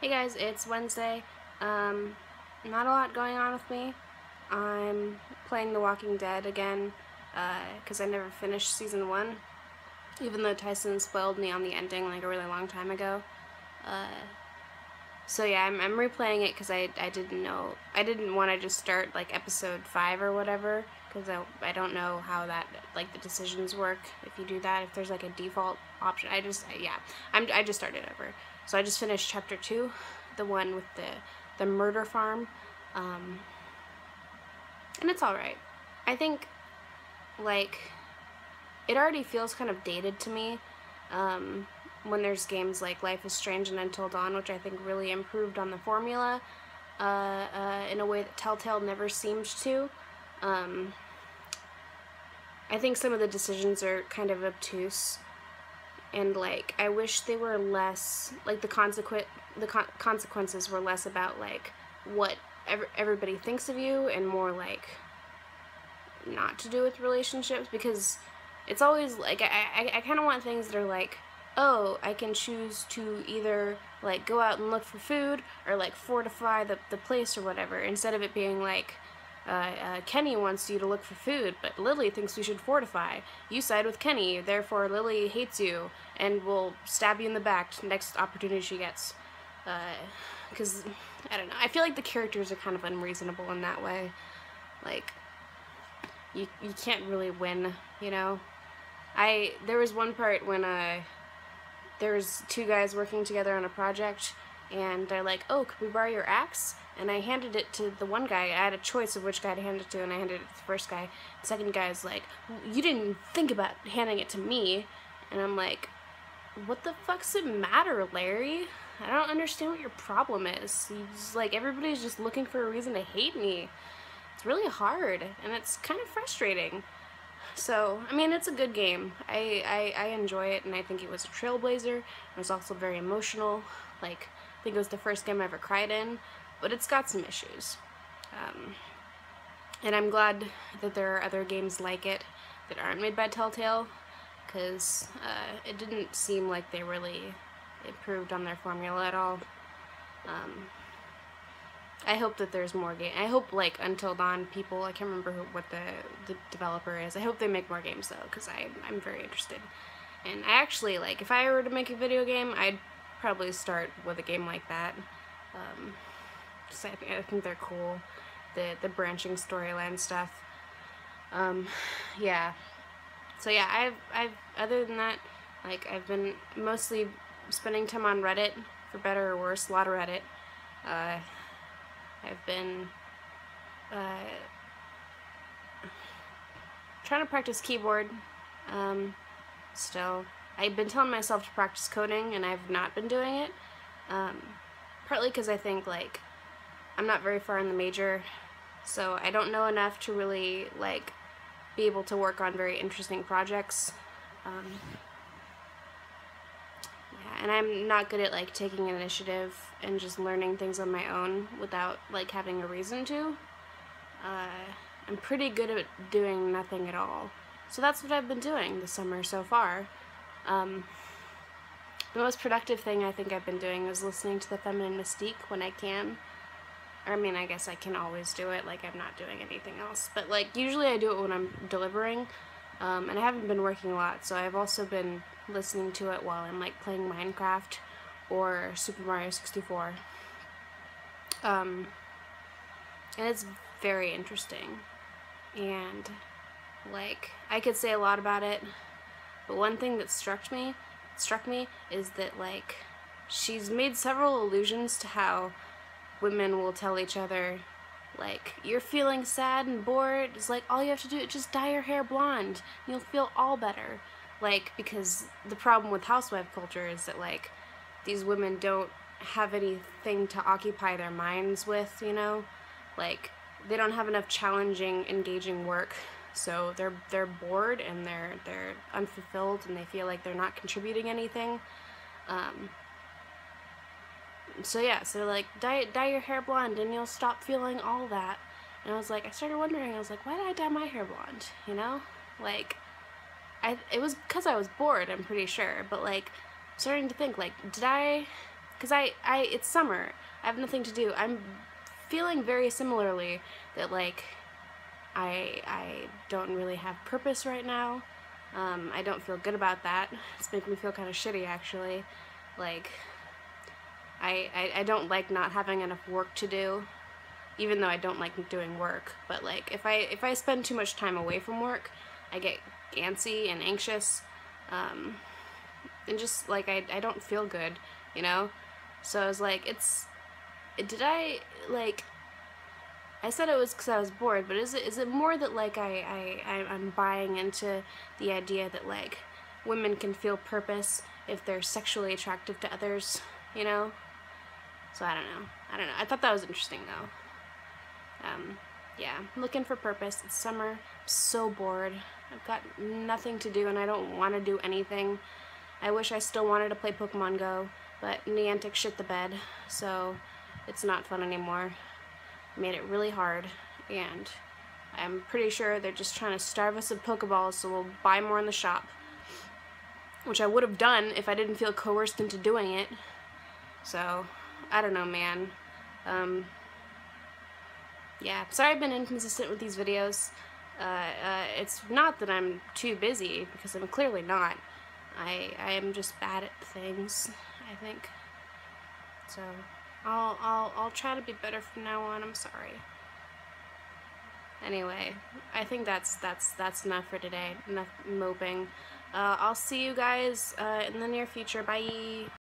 Hey guys, it's Wednesday. Not a lot going on with me. I'm playing The Walking Dead again, because I never finished season 1, even though Tyson spoiled me on the ending like a really long time ago. Uh, so yeah, I'm replaying it because I didn't want to just start like episode 5 or whatever, because I don't know how that, like, the decisions work if you do that, if there's like a default option. I just started over. So I just finished chapter 2, the one with the murder farm, and it's alright. I think, like, it already feels kind of dated to me, when there's games like Life is Strange and Until Dawn, which I think really improved on the formula, in a way that Telltale never seemed to. I think some of the decisions are kind of obtuse, and like I wish they were less like the consequences were less about like what everybody thinks of you and more like not to do with relationships, because it's always like I kind of want things that are like, oh, I can choose to either like go out and look for food or like fortify the place or whatever, instead of it being like Kenny wants you to look for food, but Lily thinks we should fortify. You side with Kenny, therefore Lily hates you and will stab you in the back next opportunity she gets. Because, I don't know, I feel like the characters are kind of unreasonable in that way. Like, you can't really win, you know? There was one part when there was two guys working together on a project, and they're like, oh, could we borrow your axe? And I handed it to the one guy. I had a choice of which guy to hand it to, and I handed it to the first guy. The second guy's like, you didn't think about handing it to me. And I'm like, what the fuck's it matter, Larry? I don't understand what your problem is. Like, everybody's just looking for a reason to hate me. It's really hard, and it's kind of frustrating. So, I mean, it's a good game. I enjoy it, and I think it was a trailblazer. It was also very emotional. Like, I think it was the first game I ever cried in, but it's got some issues. And I'm glad that there are other games like it that aren't made by Telltale, because it didn't seem like they really improved on their formula at all. I hope that there's more games. I hope, like, Until Dawn people, I can't remember what the developer is. I hope they make more games, though, because I'm very interested. And I actually, like, if I were to make a video game, I'd probably start with a game like that. I think they're cool. The branching storyline stuff. Yeah. So yeah, I've other than that, like, I've been mostly spending time on Reddit, for better or worse, a lot of Reddit. I've been trying to practice keyboard, still. I've been telling myself to practice coding, and I've not been doing it, partly because I think, like, I'm not very far in the major, so I don't know enough to really, like, be able to work on very interesting projects. Yeah, and I'm not good at, like, taking initiative and just learning things on my own without, like, having a reason to. I'm pretty good at doing nothing at all. So that's what I've been doing this summer so far. The most productive thing I think I've been doing is listening to The Feminine Mystique when I can. I mean, I guess I can always do it, like, I'm not doing anything else. But, like, usually I do it when I'm delivering, and I haven't been working a lot, so I've also been listening to it while I'm, like, playing Minecraft or Super Mario 64. And it's very interesting. And, like, I could say a lot about it, but one thing that struck me is that, like, she's made several allusions to how women will tell each other, like, you're feeling sad and bored, it's like, all you have to do is just dye your hair blonde, and you'll feel all better. Like, because the problem with housewife culture is that, like, these women don't have anything to occupy their minds with, you know? Like, they don't have enough challenging, engaging work, so they're bored and they're unfulfilled, and they feel like they're not contributing anything. So yeah, so they're like, dye your hair blonde and you'll stop feeling all that. And I was like, I started wondering, I was like, why did I dye my hair blonde, you know? Like, it was because I was bored, I'm pretty sure, but, like, I'm starting to think, like, did I because it's summer. I have nothing to do. I'm feeling very similarly that, like, I don't really have purpose right now. I don't feel good about that. It's making me feel kind of shitty, actually. Like, I don't like not having enough work to do, even though I don't like doing work. But, like, if I spend too much time away from work, I get antsy and anxious, and just, like, I don't feel good, you know? So I was like, did I, like, I said it was because I was bored, but is it more that, like, I'm buying into the idea that, like, women can feel purpose if they're sexually attractive to others, you know? So I don't know. I thought that was interesting, though. Yeah, I'm looking for purpose. It's summer. I'm so bored. I've got nothing to do, and I don't want to do anything. I wish I still wanted to play Pokemon Go, but Niantic shit the bed, so it's not fun anymore. Made it really hard, and I'm pretty sure they're just trying to starve us of Pokeballs so we'll buy more in the shop, which I would have done if I didn't feel coerced into doing it. So, I don't know, man. Yeah, sorry I've been inconsistent with these videos. It's not that I'm too busy, because I'm clearly not. I am just bad at things, I think. So, I'll try to be better from now on. I'm sorry. Anyway, I think that's enough for today. Enough moping. I'll see you guys in the near future. Bye.